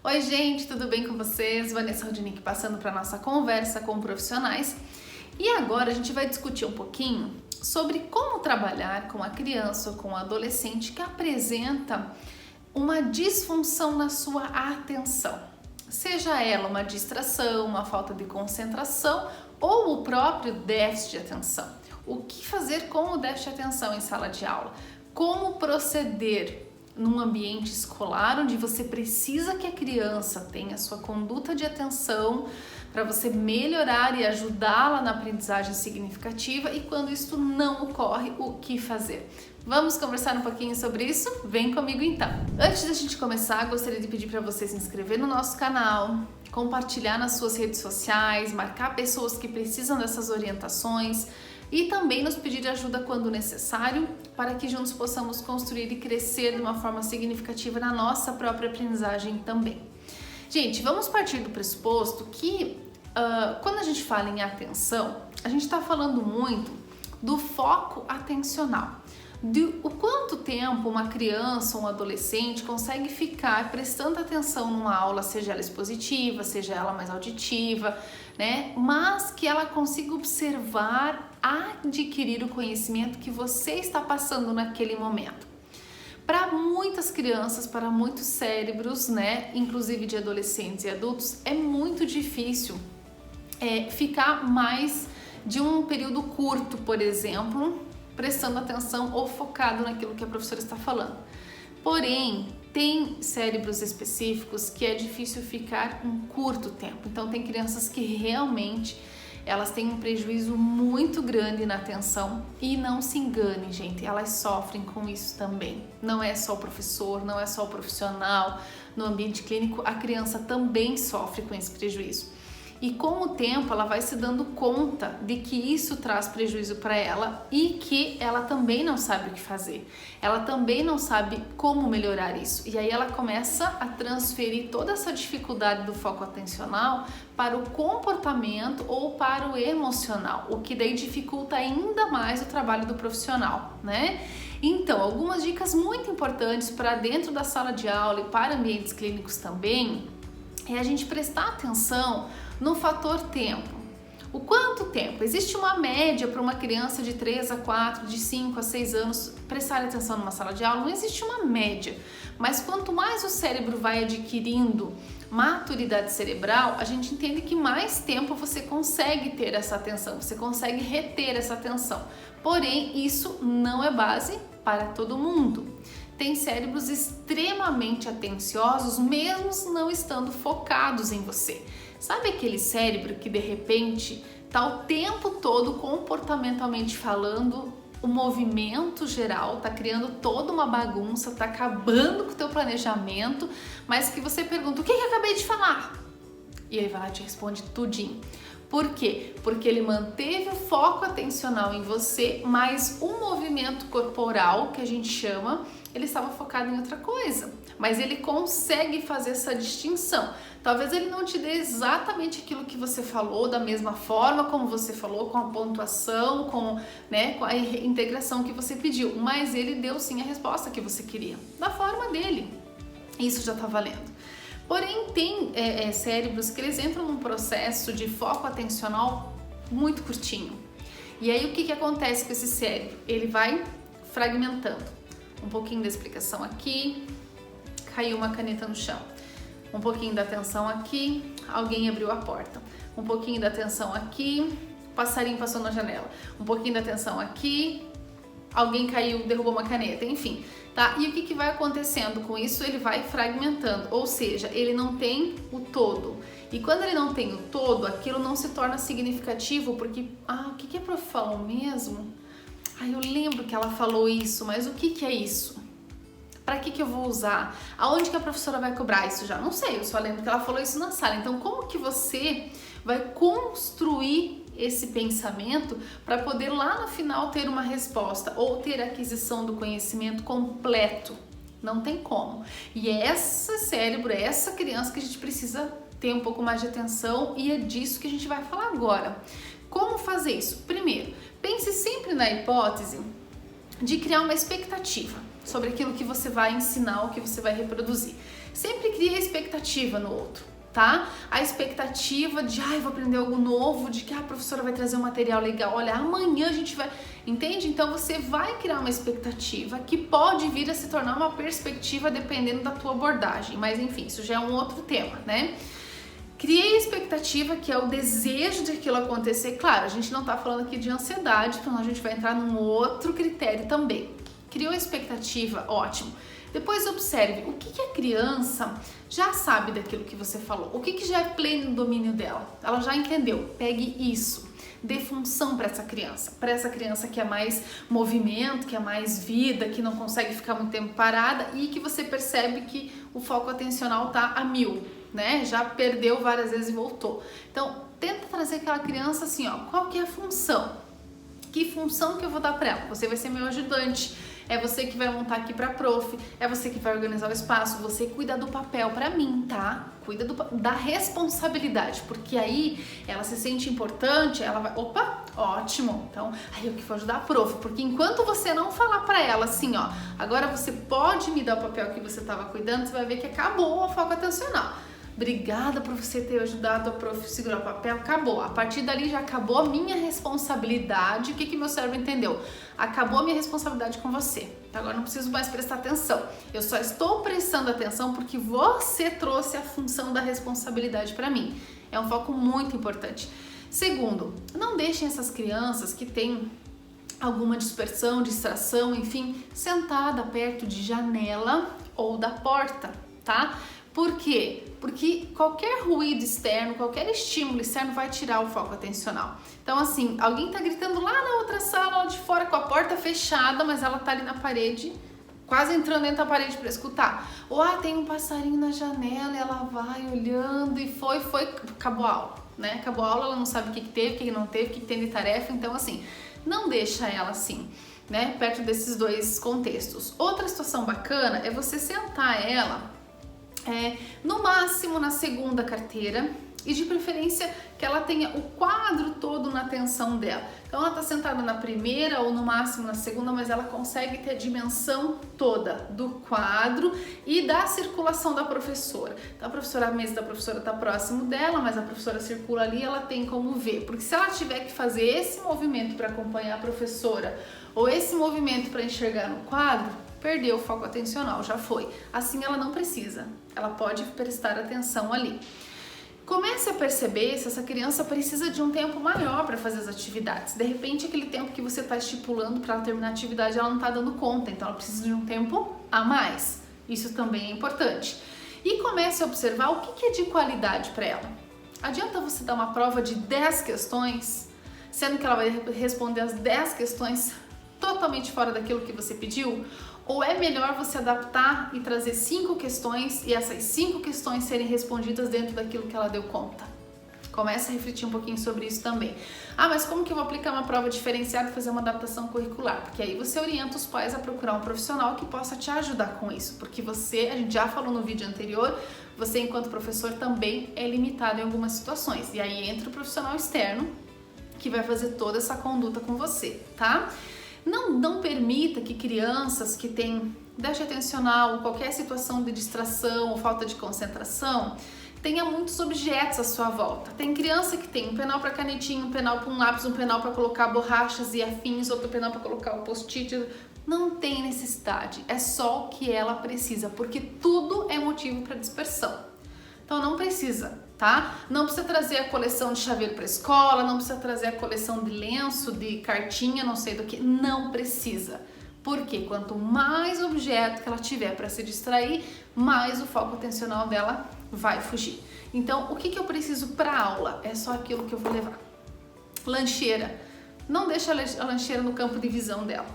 Oi gente, tudo bem com vocês? Vanessa Rodinick passando para nossa conversa com profissionais. E agora a gente vai discutir um pouquinho sobre como trabalhar com a criança ou com o adolescente que apresenta uma disfunção na sua atenção. Seja ela uma distração, uma falta de concentração ou o próprio déficit de atenção. O que fazer com o déficit de atenção em sala de aula? Como proceder num ambiente escolar onde você precisa que a criança tenha sua conduta de atenção para você melhorar e ajudá-la na aprendizagem significativa, e quando isso não ocorre, o que fazer? Vamos conversar um pouquinho sobre isso? Vem comigo então! Antes da gente começar, gostaria de pedir para você se inscrever no nosso canal, compartilhar nas suas redes sociais, marcar pessoas que precisam dessas orientações e também nos pedir ajuda quando necessário, para que juntos possamos construir e crescer de uma forma significativa na nossa própria aprendizagem também. Gente, vamos partir do pressuposto que quando a gente fala em atenção, a gente está falando muito do foco atencional. O quanto tempo uma criança ou um adolescente consegue ficar prestando atenção numa aula, seja ela expositiva, seja ela mais auditiva, né? Mas que ela consiga observar, adquirir o conhecimento que você está passando naquele momento. Para muitas crianças, para muitos cérebros, né, inclusive de adolescentes e adultos, é muito difícil ficar mais de um período curto, por exemplo, prestando atenção ou focado naquilo que a professora está falando. Porém, tem cérebros específicos que é difícil ficar um curto tempo. Então, tem crianças que realmente elas têm um prejuízo muito grande na atenção, e não se engane, gente, elas sofrem com isso também. Não é só o professor, não é só o profissional. No ambiente clínico, a criança também sofre com esse prejuízo. E com o tempo ela vai se dando conta de que isso traz prejuízo para ela e que ela também não sabe o que fazer. Ela também não sabe como melhorar isso. E aí ela começa a transferir toda essa dificuldade do foco atencional para o comportamento ou para o emocional, o que daí dificulta ainda mais o trabalho do profissional, né? Então, algumas dicas muito importantes para dentro da sala de aula e para ambientes clínicos também é a gente prestar atenção no fator tempo. O quanto tempo? Existe uma média para uma criança de 3 a 4, de 5 a 6 anos prestar atenção numa sala de aula? Não existe uma média, mas quanto mais o cérebro vai adquirindo maturidade cerebral, a gente entende que mais tempo você consegue ter essa atenção, você consegue reter essa atenção. Porém, isso não é base para todo mundo. Tem cérebros extremamente atenciosos, mesmo não estando focados em você. Sabe aquele cérebro que de repente está o tempo todo comportamentalmente falando, o movimento geral está criando toda uma bagunça, está acabando com o teu planejamento, mas que você pergunta: o que eu acabei de falar? E ele vai lá e te responde tudinho. Por quê? Porque ele manteve o foco atencional em você, mas o movimento corporal, que a gente chama, ele estava focado em outra coisa. Mas ele consegue fazer essa distinção. Talvez ele não te dê exatamente aquilo que você falou, da mesma forma como você falou, com a pontuação, com a integração que você pediu, mas ele deu sim a resposta que você queria, da forma dele. Isso já está valendo. Porém, tem cérebros que eles entram num processo de foco atencional muito curtinho. E aí o que acontece com esse cérebro? Ele vai fragmentando. Um pouquinho da explicação aqui, caiu uma caneta no chão. Um pouquinho da atenção aqui, alguém abriu a porta. Um pouquinho da atenção aqui, passarinho passou na janela. Um pouquinho da atenção aqui, alguém caiu, derrubou uma caneta, enfim, tá? E o que vai acontecendo com isso? Ele vai fragmentando, ou seja, ele não tem o todo. E quando ele não tem o todo, aquilo não se torna significativo, porque, o que a prof falou mesmo? Eu lembro que ela falou isso, mas o que é isso? Para que eu vou usar? Aonde que a professora vai cobrar isso? Já não sei, eu só lembro que ela falou isso na sala. Então, como que você vai construir esse pensamento para poder lá no final ter uma resposta ou ter a aquisição do conhecimento completo? Não tem como. E é esse cérebro, é essa criança que a gente precisa ter um pouco mais de atenção, e é disso que a gente vai falar agora. Como fazer isso? Primeiro, pense sempre na hipótese de criar uma expectativa sobre aquilo que você vai ensinar ou que você vai reproduzir. Sempre cria expectativa no outro, tá? A expectativa de, vou aprender algo novo, de que a professora vai trazer um material legal, olha, amanhã a gente vai, entende? Então você vai criar uma expectativa que pode vir a se tornar uma perspectiva dependendo da tua abordagem, mas enfim, isso já é um outro tema, né? Criei expectativa, que é o desejo de aquilo acontecer. Claro, a gente não tá falando aqui de ansiedade, então a gente vai entrar num outro critério também. Criou expectativa, ótimo. Depois observe o que a criança já sabe daquilo que você falou, o que já é pleno domínio dela, ela já entendeu. Pegue isso, dê função para essa criança que é mais movimento, que é mais vida, que não consegue ficar muito tempo parada e que você percebe que o foco atencional tá a 1000, né? Já perdeu várias vezes e voltou. Então, tenta trazer aquela criança assim, ó, qual que é a função? Que função que eu vou dar para ela? Você vai ser meu ajudante. É você que vai montar aqui pra prof, é você que vai organizar o espaço, você cuida do papel pra mim, tá? Cuida da responsabilidade, porque aí ela se sente importante, ela vai, opa, ótimo, então aí eu que vou ajudar a prof, porque enquanto você não falar pra ela assim, ó, agora você pode me dar o papel que você tava cuidando, você vai ver que acabou o foco atencional. Obrigada por você ter ajudado a prof a segurar o papel, acabou. A partir dali já acabou a minha responsabilidade. O que meu cérebro entendeu? Acabou a minha responsabilidade com você. Então agora não preciso mais prestar atenção. Eu só estou prestando atenção porque você trouxe a função da responsabilidade para mim. É um foco muito importante. Segundo, não deixem essas crianças que têm alguma dispersão, distração, enfim, sentada perto de janela ou da porta, tá? Por quê? Porque qualquer ruído externo, qualquer estímulo externo vai tirar o foco atencional. Então assim, alguém tá gritando lá na outra sala, lá de fora, com a porta fechada, mas ela tá ali na parede, quase entrando dentro da parede para escutar. Ou tem um passarinho na janela e ela vai olhando e foi, acabou a aula, né? Acabou a aula, ela não sabe o que teve, o que não teve, o que tem de tarefa, então assim, não deixa ela assim, né? Perto desses dois contextos. Outra situação bacana é você sentar ela no máximo na segunda carteira e de preferência que ela tenha o quadro todo na atenção dela. Então ela tá sentada na primeira ou no máximo na segunda, mas ela consegue ter a dimensão toda do quadro e da circulação da professora. Então a mesa da professora tá próximo dela, mas a professora circula ali, ela tem como ver. Porque se ela tiver que fazer esse movimento para acompanhar a professora ou esse movimento para enxergar no quadro, perdeu o foco atencional, já foi. Assim ela não precisa, ela pode prestar atenção ali. Comece a perceber se essa criança precisa de um tempo maior para fazer as atividades. De repente, aquele tempo que você está estipulando para ela terminar a atividade, ela não está dando conta, então ela precisa de um tempo a mais. Isso também é importante. E comece a observar o que é de qualidade para ela. Adianta você dar uma prova de 10 questões, sendo que ela vai responder as 10 questões totalmente fora daquilo que você pediu? Ou é melhor você adaptar e trazer 5 questões e essas 5 questões serem respondidas dentro daquilo que ela deu conta? Comece a refletir um pouquinho sobre isso também. Mas como que eu vou aplicar uma prova diferenciada e fazer uma adaptação curricular? Porque aí você orienta os pais a procurar um profissional que possa te ajudar com isso. Porque você, a gente já falou no vídeo anterior, você enquanto professor também é limitado em algumas situações. E aí entra o profissional externo que vai fazer toda essa conduta com você, tá? Não permita que crianças que têm déficit atencional ou qualquer situação de distração ou falta de concentração tenha muitos objetos à sua volta. Tem criança que tem um penal para canetinha, um penal para um lápis, um penal para colocar borrachas e afins, outro penal para colocar o post-it. Não tem necessidade, é só o que ela precisa, porque tudo é motivo para dispersão. Então não precisa, tá? Não precisa trazer a coleção de chaveiro para escola, não precisa trazer a coleção de lenço, de cartinha, não sei do que, não precisa. Porque quanto mais objeto que ela tiver para se distrair, mais o foco atencional dela vai fugir. Então, o que eu preciso para aula? É só aquilo que eu vou levar. Lancheira. Não deixa a lancheira no campo de visão dela,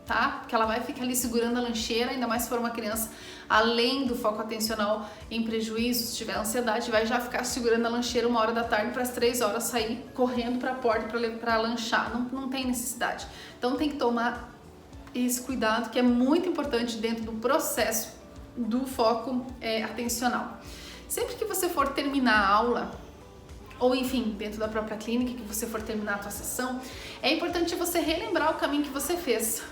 tá? Porque ela vai ficar ali segurando a lancheira, ainda mais se for uma criança, além do foco atencional em prejuízo, se tiver ansiedade, vai já ficar segurando a lancheira 1h da tarde para as 3 horas sair correndo para a porta para lanchar. Não tem necessidade. Então tem que tomar esse cuidado que é muito importante dentro do processo do foco atencional. Sempre que você for terminar a aula, ou enfim, dentro da própria clínica, que você for terminar a tua sessão, é importante você relembrar o caminho que você fez.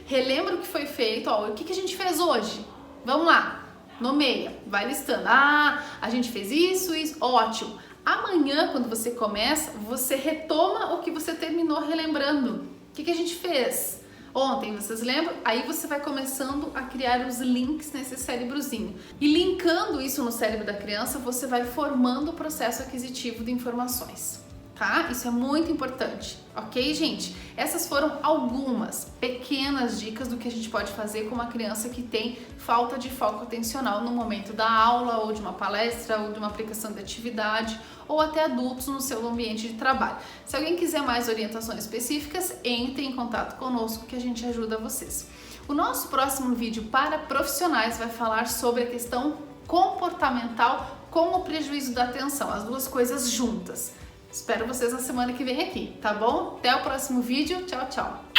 Relembra o que foi feito, o que a gente fez hoje? Vamos lá. nomeia, vai listando. Ah, a gente fez isso, ótimo. Amanhã, quando você começa, você retoma o que você terminou relembrando. O que a gente fez ontem, vocês lembram? Aí você vai começando a criar os links nesse cérebrozinho. E linkando isso no cérebro da criança, você vai formando o processo aquisitivo de informações. Tá? Isso é muito importante, ok, gente? Essas foram algumas pequenas dicas do que a gente pode fazer com uma criança que tem falta de foco atencional no momento da aula, ou de uma palestra, ou de uma aplicação de atividade, ou até adultos no seu ambiente de trabalho. Se alguém quiser mais orientações específicas, entre em contato conosco que a gente ajuda vocês. O nosso próximo vídeo para profissionais vai falar sobre a questão comportamental com o prejuízo da atenção, as duas coisas juntas. Espero vocês na semana que vem aqui, tá bom? Até o próximo vídeo. Tchau, tchau!